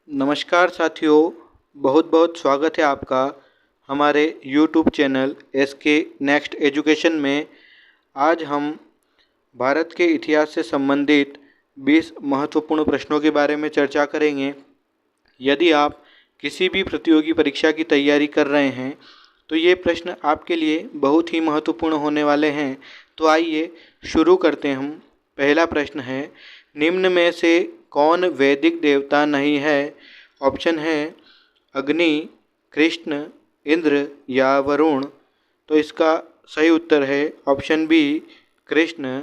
नमस्कार साथियों, बहुत बहुत स्वागत है आपका हमारे YouTube channel SK next education में। आज हम भारत के इतिहास से संबंधित 20 महत्वपूर्ण प्रश्नों के बारे में चर्चा करेंगे। यदि आप किसी भी प्रतियोगी परीक्षा की तैयारी कर रहे हैं तो ये प्रश्न आपके लिए बहुत ही महत्वपूर्ण होने वाले हैं। तो आइए शुरू करते हैं। हम पहला प्रश्न है, निम्न में से कौन वैदिक देवता नहीं है? ऑप्शन है अग्नि, कृष्ण, इंद्र या वरुण। तो इसका सही उत्तर है ऑप्शन बी, कृष्ण।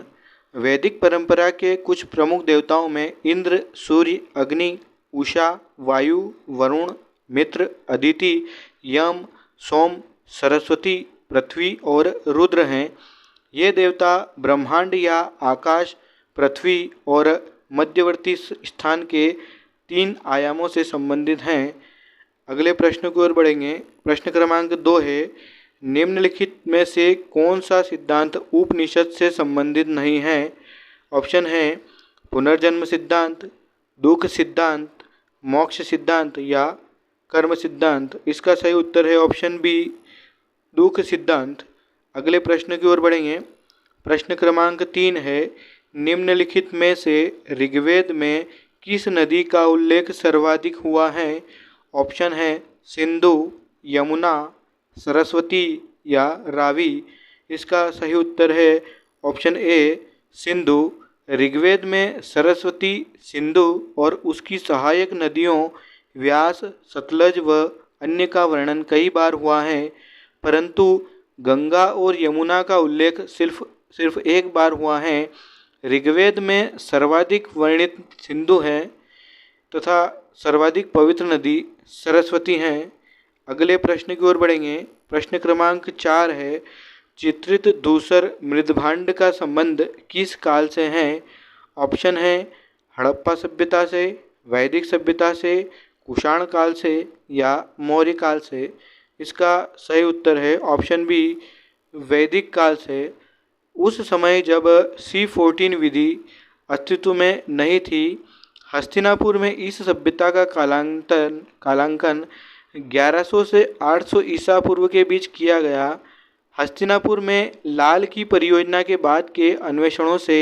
वैदिक परंपरा के कुछ प्रमुख देवताओं में इंद्र, सूर्य, अग्नि, उषा, वायु, वरुण, मित्र, अदिति, यम, सोम, सरस्वती, पृथ्वी और रुद्र हैं। ये देवता ब्रह्मांड या आकाश, पृथ्वी और मध्यवर्ती स्थान के 3 आयामों से संबंधित हैं। अगले प्रश्न की ओर बढ़ेंगे। प्रश्न क्रमांक 2 है, निम्नलिखित में से कौन सा सिद्धांत उपनिषद से संबंधित नहीं है? ऑप्शन है पुनर्जन्म सिद्धांत, दुख सिद्धांत, मोक्ष सिद्धांत या कर्म सिद्धांत। इसका सही उत्तर है ऑप्शन बी, दुख सिद्धांत। अगले प्रश्न की ओर बढ़ेंगे। प्रश्न क्रमांक 3 है, निम्नलिखित में से ऋग्वेद में किस नदी का उल्लेख सर्वाधिक हुआ है? ऑप्शन है सिंधु, यमुना, सरस्वती या रावी। इसका सही उत्तर है ऑप्शन ए, सिंधु। ऋग्वेद में सरस्वती, सिंधु और उसकी सहायक नदियों व्यास, सतलज व अन्य का वर्णन कई बार हुआ है, परंतु गंगा और यमुना का उल्लेख सिर्फ एक बार हुआ है। ऋग्वेद में सर्वाधिक वर्णित सिंधु है तथा सर्वाधिक पवित्र नदी सरस्वती है। अगले प्रश्न की ओर बढ़ेंगे। प्रश्न क्रमांक 4 है, चित्रित धूसर मृदभांड का संबंध किस काल से है? ऑप्शन है हड़प्पा सभ्यता से, वैदिक सभ्यता से, कुषाण काल से या मौर्य काल से। इसका सही उत्तर है ऑप्शन बी, वैदिक काल से। उस समय जब C14 विधि अस्तित्व में नहीं थी, हस्तिनापुर में इस सभ्यता का कालांकन 1100 से 800 ईसा पूर्व के बीच किया गया। हस्तिनापुर में लाल की परियोजना के बाद के अन्वेषणों से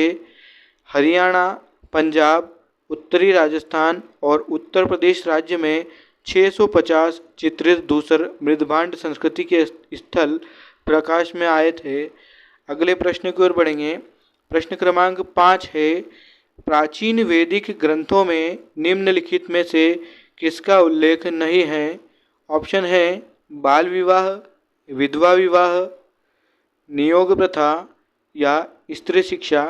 हरियाणा, पंजाब, उत्तरी राजस्थान और उत्तर प्रदेश राज्य में 650 चित्रित धूसर मृदभांड संस्कृति के स्थल प्रकाश में आए थे। अगले प्रश्न की ओर बढ़ेंगे। प्रश्न क्रमांक 5 है, प्राचीन वैदिक ग्रंथों में निम्नलिखित में से किसका उल्लेख नहीं है? ऑप्शन है बाल विवाह, विधवा विवाह, नियोग प्रथा या स्त्री शिक्षा।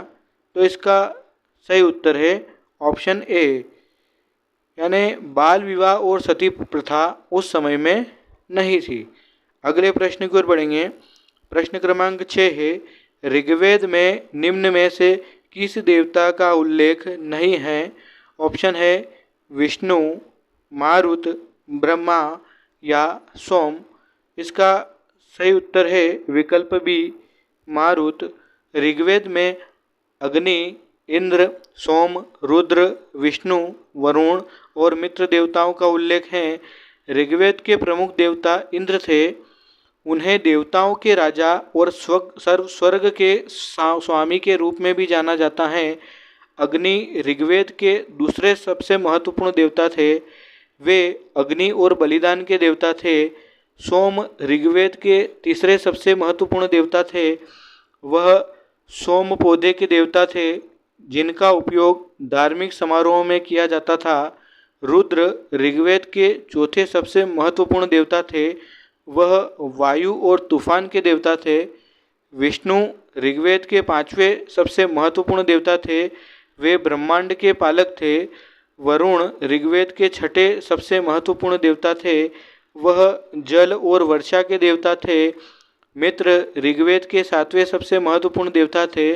तो इसका सही उत्तर है ऑप्शन ए, यानी बाल विवाह और सती प्रथा उस समय में नहीं थी। अगले प्रश्न की ओर बढ़ेंगे। प्रश्न क्रमांक 6 है, ऋग्वेद में निम्न में से किस देवता का उल्लेख नहीं है? ऑप्शन है विष्णु, मारुत, ब्रह्मा या सोम। इसका सही उत्तर है विकल्प बी, मारुत। ऋग्वेद में अग्नि, इंद्र, सोम, रुद्र, विष्णु, वरुण और मित्र देवताओं का उल्लेख है। ऋग्वेद के प्रमुख देवता इंद्र थे। उन्हें देवताओं के राजा और स्वर्ग के स्वामी के रूप में भी जाना जाता है। अग्नि ऋग्वेद के दूसरे सबसे महत्वपूर्ण देवता थे। वे अग्नि और बलिदान के देवता थे। सोम ऋग्वेद के तीसरे सबसे महत्वपूर्ण देवता थे। वह सोम पौधे के देवता थे जिनका उपयोग धार्मिक समारोहों में किया जाता था। रुद्र ऋग्वेद के चौथे सबसे महत्वपूर्ण देवता थे। वह वायु और तूफान के देवता थे। विष्णु ऋग्वेद के 5वें सबसे महत्वपूर्ण देवता थे। वे ब्रह्मांड के पालक थे। वरुण ऋग्वेद के 6ठे सबसे महत्वपूर्ण देवता थे। वह जल और वर्षा के देवता थे। मित्र ऋग्वेद के 7वें सबसे महत्वपूर्ण देवता थे।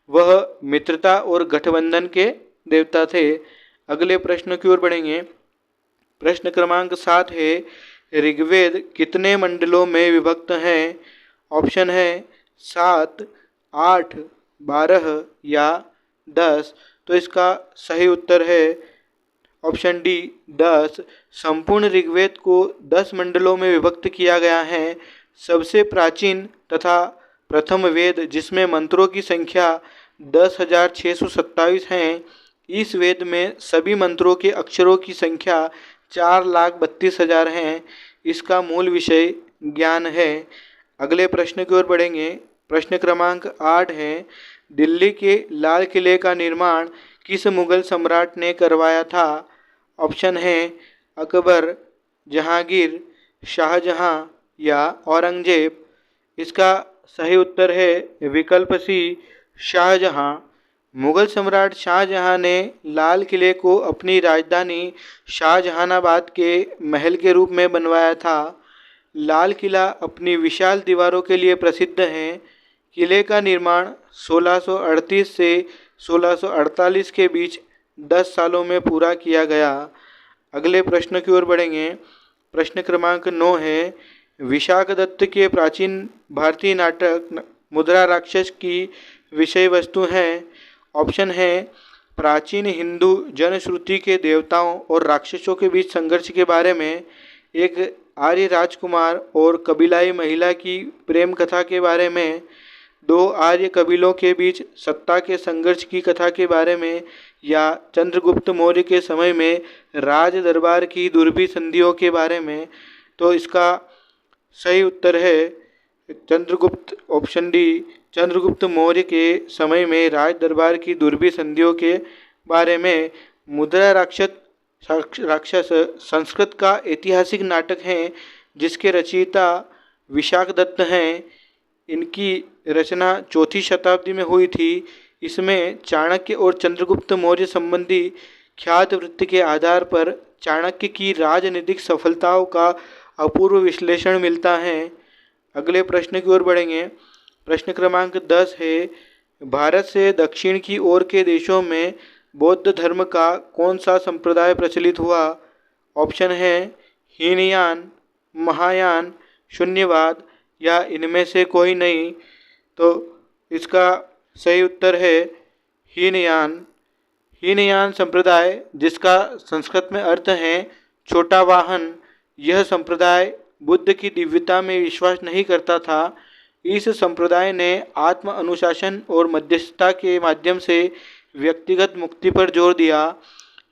वह मित्रता और गठबंधन के देवता थे। अगले प्रश्न की ओर बढ़ेंगे। प्रश्न क्रमांक 7 है, ऋग्वेद कितने मंडलों में विभक्त हैं? ऑप्शन है 7, 8, 12 या 10। तो इसका सही उत्तर है ऑप्शन डी 10। संपूर्ण ऋग्वेद को 10 मंडलों में विभक्त किया गया है। सबसे प्राचीन तथा प्रथम वेद जिसमें मंत्रों की संख्या 10,627 हैं। इस वेद में सभी मंत्रों के अक्षरों की संख्या 4,32,000 हैं। इसका मूल विषय ज्ञान है। अगले प्रश्न की ओर बढ़ेंगे। प्रश्न क्रमांक 8 है, दिल्ली के लाल किले का निर्माण किस मुगल सम्राट ने करवाया था? ऑप्शन है अकबर, जहांगीर, शाहजहां या औरंगजेब। इसका सही उत्तर है विकल्प सी, शाहजहां। मुगल सम्राट शाहजहां ने लाल किले को अपनी राजधानी शाहजहानाबाद के महल के रूप में बनवाया था। लाल किला अपनी विशाल दीवारों के लिए प्रसिद्ध है। किले का निर्माण 1638 से 1648 के बीच 10 सालों में पूरा किया गया। अगले प्रश्न की ओर बढ़ेंगे। प्रश्न क्रमांक 9 है, विशाखदत्त के प्राचीन भारतीय नाटक मुद्रा राक्षस की विषय वस्तु है। ऑप्शन है प्राचीन हिंदू जनश्रुति के देवताओं और राक्षसों के बीच संघर्ष के बारे में, एक आर्य राजकुमार और कबीलाई महिला की प्रेम कथा के बारे में, दो आर्य कबीलों के बीच सत्ता के संघर्ष की कथा के बारे में, या चंद्रगुप्त मौर्य के समय में राज दरबार की दुर्भी संधियों के बारे में। तो इसका सही उत्तर है चंद्रगुप्त, ऑप्शन डी, चंद्रगुप्त मौर्य के समय में राज दरबार की दुर्भी संधियों के बारे में। मुद्रा राक्षस संस्कृत का ऐतिहासिक नाटक है जिसके रचयिता विशाखदत्त हैं। इनकी रचना 4वीं शताब्दी में हुई थी। इसमें चाणक्य और चंद्रगुप्त मौर्य संबंधी ख्यात वृत्ति के आधार पर चाणक्य की राजनीतिक सफलताओं का अपूर्व विश्लेषण मिलता है। अगले प्रश्न की ओर बढ़ेंगे। प्रश्न क्रमांक 10 है, भारत से दक्षिण की ओर के देशों में बौद्ध धर्म का कौन सा संप्रदाय प्रचलित हुआ? ऑप्शन है हीनयान, महायान, शून्यवाद या इनमें से कोई नहीं। तो इसका सही उत्तर है हीनयान। हीनयान संप्रदाय, जिसका संस्कृत में अर्थ है छोटा वाहन, यह संप्रदाय बुद्ध की दिव्यता में विश्वास नहीं करता था। इस संप्रदाय ने आत्म अनुशासन और मध्यस्थता के माध्यम से व्यक्तिगत मुक्ति पर जोर दिया।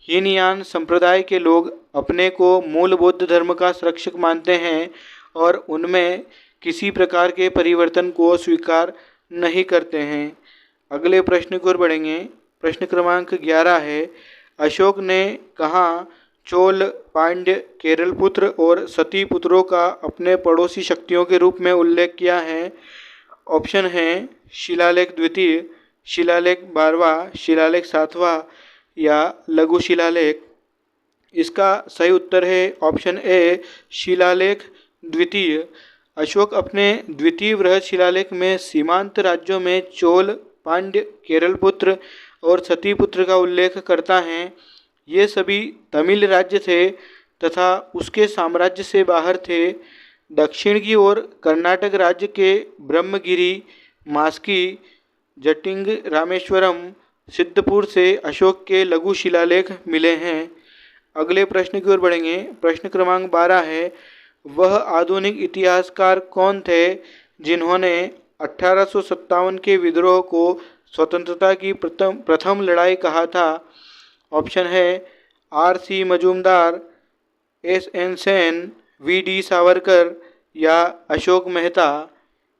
हीनयान संप्रदाय के लोग अपने को मूल बौद्ध धर्म का संरक्षक मानते हैं और उनमें किसी प्रकार के परिवर्तन को स्वीकार नहीं करते हैं। अगले प्रश्न की ओर बढ़ेंगे। प्रश्न क्रमांक 11 है, अशोक ने कहाँ चोल, पांड्य, केरलपुत्र और सती पुत्रों का अपने पड़ोसी शक्तियों के रूप में उल्लेख किया है? ऑप्शन है शिलालेख द्वितीय, शिलालेख 12वां, शिलालेख 7वां या लघु शिलालेख। इसका सही उत्तर है ऑप्शन ए, शिलालेख द्वितीय। अशोक अपने द्वितीय वृहद शिलालेख में सीमांत राज्यों में चोल, पांड्य, केरलपुत्र और सतीपुत्र का उल्लेख करता है। ये सभी तमिल राज्य थे तथा उसके साम्राज्य से बाहर थे। दक्षिण की ओर कर्नाटक राज्य के ब्रह्मगिरी, मास्की, जटिंग, रामेश्वरम, सिद्धपुर से अशोक के लघु शिलालेख मिले हैं। अगले प्रश्न की ओर बढ़ेंगे। प्रश्न क्रमांक 12 है, वह आधुनिक इतिहासकार कौन थे जिन्होंने 1857 के विद्रोह को स्वतंत्रता की प्रथम लड़ाई कहा था? ऑप्शन है R.C. Majumdar, S.N. Sen, V.D. Savarkar या अशोक मेहता।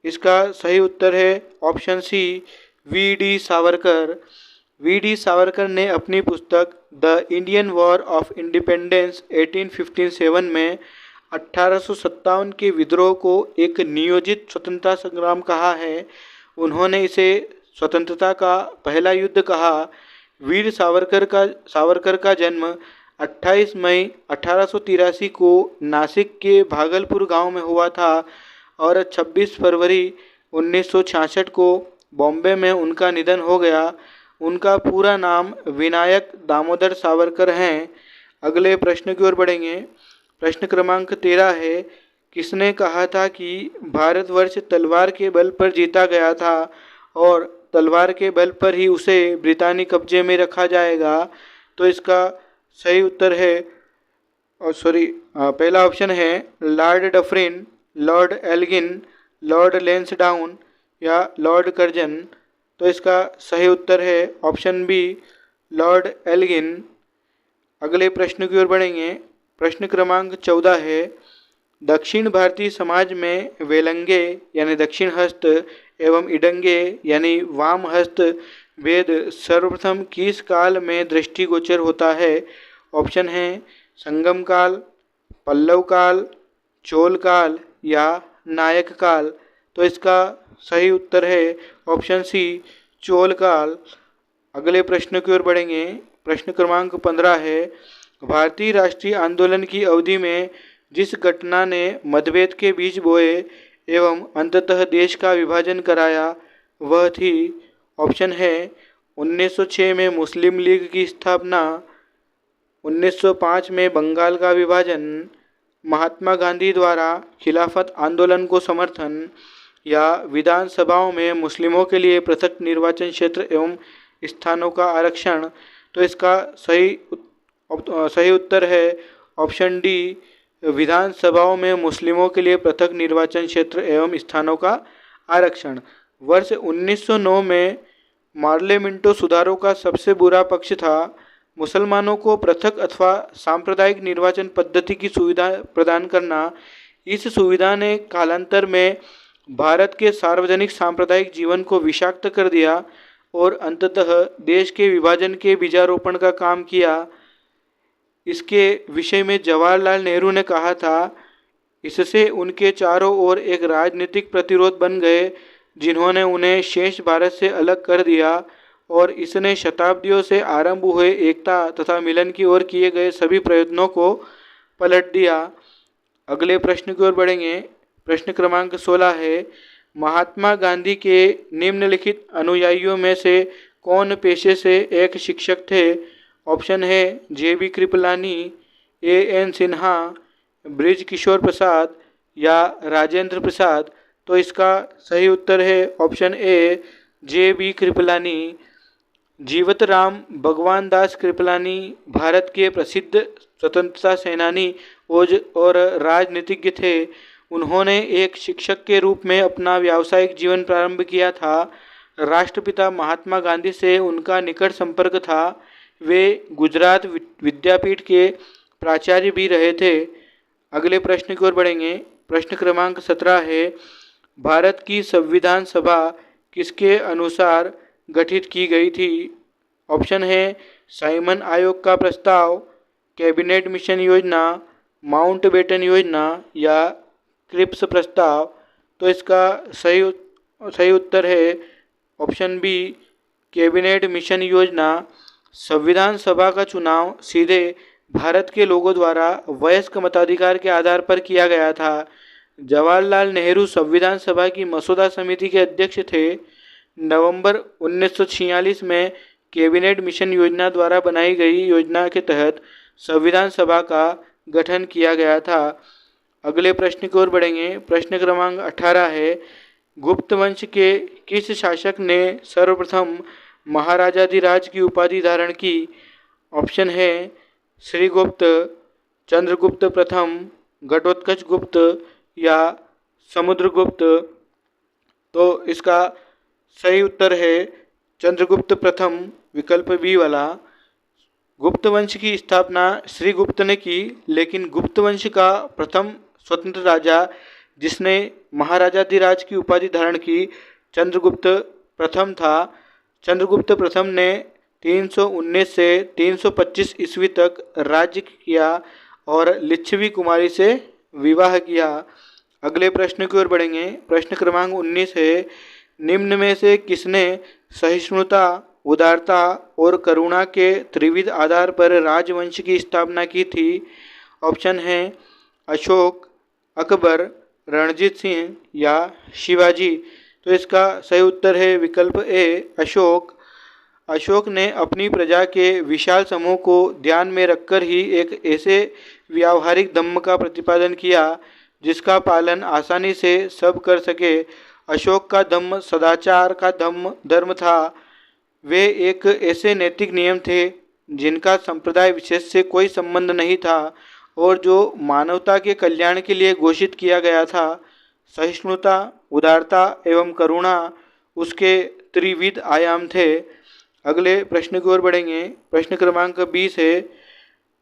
इसका सही उत्तर है option C, V.D. Savarkar. V.D. Savarkar ने अपनी पुस्तक the Indian war of independence 1857 में 1857 के विद्रोह को एक नियोजित स्वतंत्रता संग्राम कहा है। उन्होंने इसे स्वतंत्रता का पहला युद्ध कहा। वीर सावरकर का जन्म 28 मई 1883 को नासिक के भागलपुर गांव में हुआ था और 26 फरवरी 1966 को बॉम्बे में उनका निधन हो गया। उनका पूरा नाम विनायक दामोदर सावरकर हैं। अगले प्रश्न की ओर बढ़ेंगे। प्रश्न क्रमांक 13 है, किसने कहा था कि भारतवर्ष तलवार के बल पर जीता गया था और तलवार के बल पर ही उसे ब्रितानी कब्जे में रखा जाएगा? तो इसका सही उत्तर है पहला ऑप्शन है Lord Dufferin, Lord Elgin, Lord Lansdowne या लॉर्ड कर्जन। तो इसका सही उत्तर है ऑप्शन बी, लॉर्ड एल्गिन। अगले प्रश्न की ओर बढ़ेंगे। प्रश्न क्रमांक 14 है, दक्षिण भारतीय समाज में वेलंगे यानी दक्षिण हस्त एवं इडंगे यानी वाम हस्त भेद सर्वप्रथम किस काल में दृष्टिगोचर होता है? ऑप्शन है संगम काल, पल्लव काल, चोल काल या नायक काल। तो इसका सही उत्तर है ऑप्शन सी, चोल काल। अगले प्रश्न की ओर बढ़ेंगे। प्रश्न क्रमांक 15 है, भारतीय राष्ट्रीय आंदोलन की अवधि में जिस घटना ने मतभेद के बीज बोए एवं अंततः देश का विभाजन कराया वह थी? ऑप्शन है 1906 में मुस्लिम लीग की स्थापना, 1905 में बंगाल का विभाजन, महात्मा गांधी द्वारा खिलाफत आंदोलन को समर्थन या विधानसभाओं में मुस्लिमों के लिए पृथक निर्वाचन क्षेत्र एवं स्थानों का आरक्षण। तो इसका सही उत्तर है ऑप्शन डी, विधानसभाओं में मुस्लिमों के लिए पृथक निर्वाचन क्षेत्र एवं स्थानों का आरक्षण। वर्ष 1909 में पार्लियामेंटो सुधारों का सबसे बुरा पक्ष था मुसलमानों को पृथक अथवा सांप्रदायिक निर्वाचन पद्धति की सुविधा प्रदान करना। इस सुविधा ने कालांतर में भारत के सार्वजनिक सांप्रदायिक जीवन को विषाक्त कर दिया और अंततः देश के विभाजन के बीजारोपण का काम किया। इसके विषय में जवाहरलाल नेहरू ने कहा था, इससे उनके चारों ओर एक राजनीतिक प्रतिरोध बन गए जिन्होंने उन्हें शेष भारत से अलग कर दिया और इसने शताब्दियों से आरंभ हुए एकता तथा मिलन की ओर किए गए सभी प्रयत्नों को पलट दिया। अगले प्रश्न की ओर बढ़ेंगे। प्रश्न क्रमांक 16 है, महात्मा गांधी के निम्नलिखित अनुयायियों में से कौन पेशे से एक शिक्षक थे? ऑप्शन है जे.बी. कृपलानी, ए.एन. सिन्हा, ब्रिज किशोर प्रसाद या राजेंद्र प्रसाद। तो इसका सही उत्तर है option A, JB. Kripalani. Jivatram Bhagwan Das Kripalani Bharat के प्रसिद्ध स्वतंत्रता सेनानी और राजनीतिज्ञ थे। उन्होंने एक शिक्षक के रूप में अपना व्यावसायिक जीवन प्रारंभ किया था। राष्ट्रपिता महात्मा गांधी से उनका निकट संपर्क था। वे गुजरात विद्यापीठ के प्राचार्य भी रहे थे। अगले प्रश्न की ओर बढ़ेंगे। प्रश्न क्रमांक 17 है, भारत की संविधान सभा किसके अनुसार गठित की गई थी? ऑप्शन है साइमन आयोग का प्रस्ताव, कैबिनेट मिशन योजना, माउंटबेटन योजना या क्रिप्स प्रस्ताव। तो इसका सही उत्तर है ऑप्शन बी, कैबिनेट मिशन योजना। संविधान सभा का चुनाव सीधे भारत के लोगों द्वारा वयस्क मताधिकार के आधार पर किया गया था। जवाहरलाल नेहरू संविधान सभा की मसौदा समिति के अध्यक्ष थे। नवंबर 1946 में कैबिनेट मिशन योजना द्वारा बनाई गई योजना के तहत संविधान सभा का गठन किया गया था। अगले प्रश्न की ओर बढ़ेंगे। प्रश्न क्रमांक 18 है, गुप्त वंश के किस शासक ने सर्वप्रथम महाराजाधिराज की उपाधि धारण की? ऑप्शन है श्रीगुप्त, चंद्रगुप्त प्रथम, घटोत्कच गुप्त या समुद्रगुप्त। तो इसका सही उत्तर है चंद्रगुप्त प्रथम, विकल्प बी वाला। गुप्त वंश की स्थापना श्रीगुप्त ने की, लेकिन गुप्त वंश का प्रथम स्वतंत्र राजा जिसने महाराजाधिराज की उपाधि धारण की चंद्रगुप्त प्रथम था। चंद्रगुप्त प्रथम ने 319 से 325 ईस्वी तक राज्य किया और लिच्छवी कुमारी से विवाह किया। अगले प्रश्न की ओर बढ़ेंगे। प्रश्न क्रमांक 19 है, निम्न में से किसने सहिष्णुता, उदारता और करुणा के त्रिविध आधार पर राजवंश की स्थापना की थी? ऑप्शन है अशोक, अकबर, रणजीत सिंह या शिवाजी। तो इसका सही उत्तर है विकल्प ए, अशोक। अशोक ने अपनी प्रजा के विशाल समूह को ध्यान में रखकर ही एक ऐसे व्यावहारिक धम्म का प्रतिपादन किया जिसका पालन आसानी से सब कर सके। अशोक का धम्म सदाचार का धर्म था। वे एक ऐसे नैतिक नियम थे जिनका संप्रदाय विशेष से कोई संबंध नहीं था और जो मानवता के कल्याण के लिए घोषित किया गया था। सहिष्णुता, उदारता एवं करुणा उसके त्रिविध आयाम थे। अगले प्रश्न की ओर बढ़ेंगे। प्रश्न क्रमांक 20 है,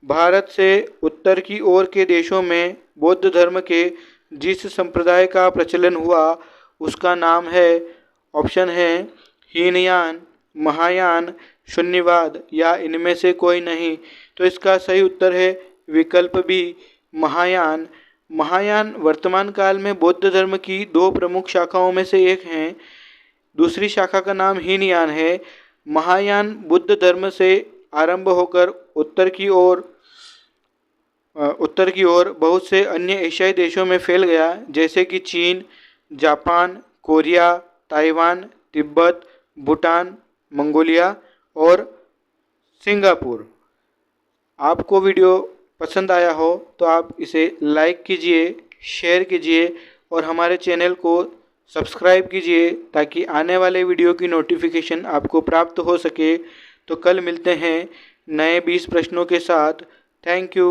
भारत से उत्तर की ओर के देशों में बौद्ध धर्म के जिस संप्रदाय का प्रचलन हुआ उसका नाम है, ऑप्शन है हीनयान, महायान, शून्यवाद या इनमें से कोई नहीं। तो इसका सही उत्तर है विकल्प बी, महायान। महायान वर्तमान काल में बौद्ध धर्म की दो प्रमुख शाखाओं में से एक हैं। दूसरी शाखा का नाम हीनयान है। महायान बुद्ध धर्म से आरंभ होकर उत्तर की ओर बहुत से अन्य एशियाई देशों में फैल गया, जैसे कि चीन, Japan, Korea, Taiwan, Tibet, Bhutan, Mongolia और सिंगापुर। आपको वीडियो पसंद आया हो तो आप इसे लाइक कीजिए, शेयर कीजिए और हमारे चैनल को सब्सक्राइब कीजिए ताकि आने वाले वीडियो की नोटिफिकेशन आपको प्राप्त हो सके। तो कल मिलते हैं नए 20 प्रश्नों के साथ। Thank you.